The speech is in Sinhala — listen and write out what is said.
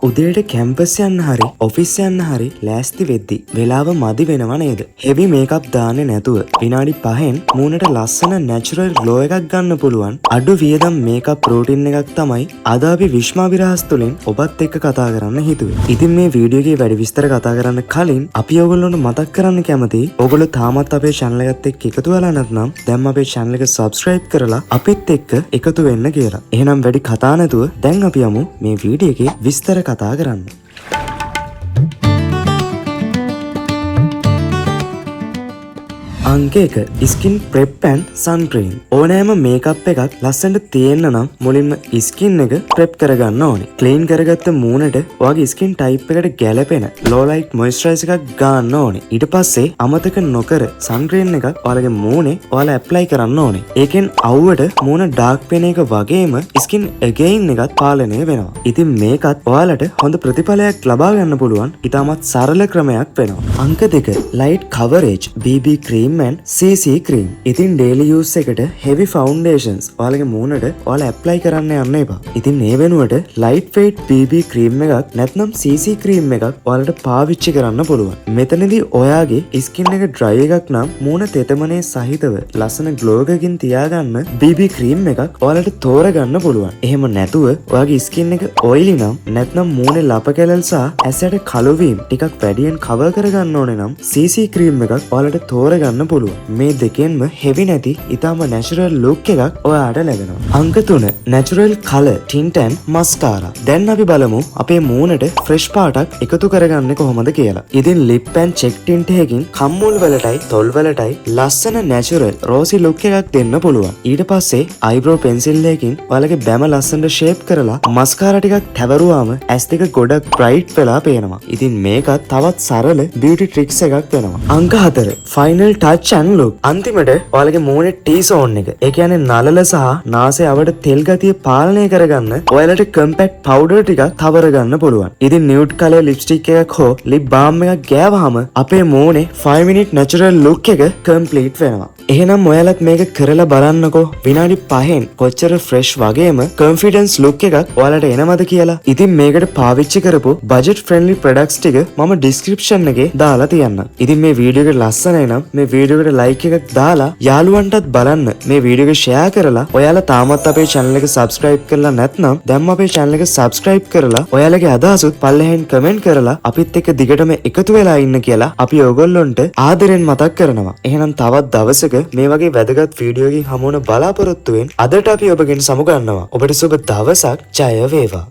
උදේට කැම්පස් යන්න හරි ඔෆිස් යන්න හරි ලෑස්ති වෙද්දි වෙලාව මදි වෙනව නේද? හෙවි මේකප් දාන්නේ නැතුව විනාඩි 5න් මූණට ලස්සන නැචරල් ග්ලෝ එකක් ගන්න පුළුවන් අඩු වියදම් මේකප් රූටින් එකක් තමයි අද අපි විශ්මා විරහස් තුලින් ඔබත් එක්ක කතා කරන්න හිතුවේ. ඉතින් මේ වීඩියෝ එකේ වැඩි විස්තර කතා කරන්න කලින් අපි ඔයගොල්ලන්ට මතක් කරන්න කැමතියි ඔයගොල්ලෝ තාමත් අපේ channel එකත් එක්ක එකතු වෙලා නැත්නම් දැන් අපේ channel එක subscribe කරලා අපිත් එක්ක එකතු වෙන්න කියලා. එහෙනම් වැඩි කතා නැතුව දැන් අපි යමු මේ වීඩියෝ එකේ විස්තර කතා කරන්න. අංක 1 ස්කින් ප්‍රෙප් ඇන්ඩ් සන්ක්‍රීම්. ඕනෑම මේකප් එකක් ලස්සනට තියෙන්න නම් මුලින්ම ස්කින් එක ප්‍රෙප් කරගන්න ඕනේ. ක්ලීන් කරගත්ත මූණට ඔයාගේ ස්කින් ටයිප් එකට ගැලපෙන ලෝ ලයිට් මොයිස්චරයිසර් එකක් ගන්න ඕනේ. ඊට පස්සේ අමතක නොකර සන්ක්‍රීම් එකක් ඔයාලගේ මූණේ ඔයාලා ඇප්ලයි කරන්න ඕනේ. ඒකෙන් අවුවට මූණ ඩාර්ක් පේන එක වගේම ස්කින් ඇගේන් එකත් පාලනය වෙනවා. ඉතින් මේකත් ඔයාලට හොඳ ප්‍රතිඵලයක් ලබා ගන්න පුළුවන් ඉතාමත් සරල ක්‍රමයක් වෙනවා. අංක 2 light coverage BB cream CC cream. ඉතින් daily use එකට heavy foundations ඔයාලගේ මූණට ඔයාලා apply කරන්න යන්න එපා. ඉතින් මේ වෙනුවට light weight BB cream එකක් නැත්නම් CC cream එකක් ඔයාලට පාවිච්චි කරන්න පුළුවන්. මෙතනදී ඔයාගේ skin එක dry එකක් නම් මූණ තෙතමනේ සහිතව ලස්සන glow එකකින් තියාගන්න BB cream එකක් ඔයාලට තෝරගන්න පුළුවන්. එහෙම නැතුව ඔයාගේ skin එක oily නම් නැත්නම් මූණේ ලප කැලල් සහ ඇසට කළු වීම ටිකක් වැඩියෙන් cover කරගන්න ඕනේ නම් CC cream එකක් ඔයාලට තෝරගන්න පුළුවන්. මේ දෙකෙන්ම heavy නැති ඊටම natural look එකක් ඔයාට ලැබෙනවා. අංක 3 natural color tint and mascara. දැන් අපි බලමු අපේ මූණට fresh පාටක් එකතු කරගන්නේ කොහොමද කියලා. ඉතින් lip and cheek tint එකකින් කම්මුල් වලටයි තොල් වලටයි ලස්සන natural rosy look එකක් දෙන්න පුළුවන්. ඊට පස්සේ eyebrow pencil එකකින් ඔයාලගේ බැම ලස්සනට shape කරලා mascara ටිකක් තැවරුවාම ඇස් දෙක ගොඩක් bright වෙලා පේනවා. ඉතින් මේකත් තවත් සරල beauty tricks එකක් වෙනවා. අංක 4 final touch and look. අන්තිමට ඔයාලගේ මූණේ ටී සෝන් එක. ඒ කියන්නේ නළල සහ නාසයේ අවට තෙල් ගතිය පාලනය කරගන්න ඔයාලට compact powder ටිකක් තවර ගන්න පුළුවන්. ඉතින් nude color lipstick එකක් හෝ lip balm එකක් ගෑවහම අපේ මූණේ 5 minute natural look එක complete වෙනවා. එහෙනම් ඔයාලත් මේක කරලා බලන්නකෝ. විනාඩි 5න් කොච්චර fresh වගේම confidence look එකක් ඔයාලට එනවද කියලා. ඉතින් මේකට පාවිච්චි කරපු budget friendly products ටික මම description එකේ දාලා තියන්නම්. ඉතින් මේ වීඩියෝ එක ලස්සනයි නම් මේ වීඩියෝ එකට ලයික් එකක් දාලා යාළුවන්ටත් බලන්න මේ වීඩියෝ එක ෂෙයා කරලා ඔයාලා තාමත් අපේ channel එක subscribe කරලා නැත්නම් දැන්ම අපේ channel එක subscribe කරලා ඔයාලගේ අදහසුත් පල්ලෙහෙන් comment කරලා අපිත් එක්ක දිගටම එකතු වෙලා ඉන්න කියලා අපි ඔයගොල්ලොන්ට ආදරෙන් මතක් කරනවා. එහෙනම් තවත් දවසක මේ වගේ වැදගත් වීඩියෝ එකකින් හමු වෙන බලාපොරොත්තු වෙමින් අදට අපි ඔබගෙන් සමුගන්නවා. ඔබට සුබ දවසක්. ජය වේවා.